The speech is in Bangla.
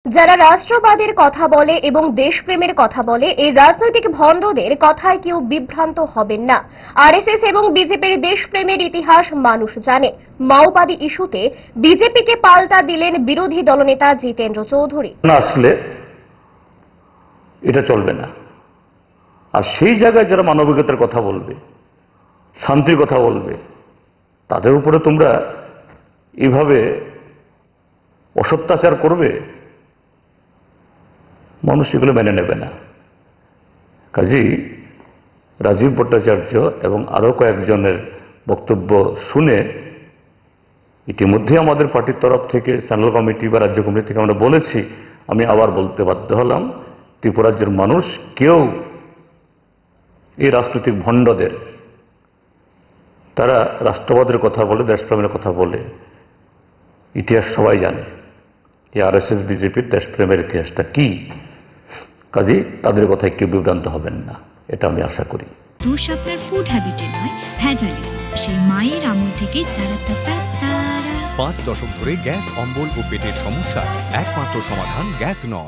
যারা রাষ্ট্রবাদের কথা বলে এবং দেশপ্রেমের কথা বলে এই রাজনৈতিক ভণ্ডদের কথায় কেউ বিভ্রান্ত হবেন না। আরএসএস এবং বিজেপির দেশপ্রেমের ইতিহাস মানুষ জানে। মাওবাদী ইস্যুতে বিজেপিকে পাল্টা দিলেন বিরোধী দলনেতা জিতেন্দ্র চৌধুরী। আসলে এটা চলবে না। আর সেই জায়গায় যারা মানবিকতার কথা বলবে, শান্তির কথা বলবে, তাদের উপরে তোমরা এইভাবে অসত্যাচার করবে, মানুষ এগুলো মেনে নেবে না। কাজেই রাজীব ভট্টাচার্য এবং আরো কয়েকজনের বক্তব্য শুনে ইতিমধ্যে আমাদের পার্টির তরফ থেকে সেন্ট্রাল কমিটি বা রাজ্য কমিটি থেকে আমরা বলেছি, আমি আবার বলতে বাধ্য হলাম, ত্রিপুরাজ্যের মানুষ কেউ এই রাজনৈতিক ভণ্ডদের, তারা রাষ্ট্রবাদের কথা বলে, দেশপ্রেমের কথা বলে, ইতিহাস সবাই জানে এই আরএসএস বিজেপির দেশপ্রেমের ইতিহাসটা কি। কাজেই তাদের কথায় কেউ বিভ্রান্ত হবেন না, এটা আমি আশা করি। দোষ আপনার ফুড হ্যাবিটে নয়, ভেজালে। সেই মায়ের আমল থেকে 5 দশক ধরে গ্যাস, অম্বল ও পেটের সমস্যা একমাত্র সমাধান গ্যাস নল।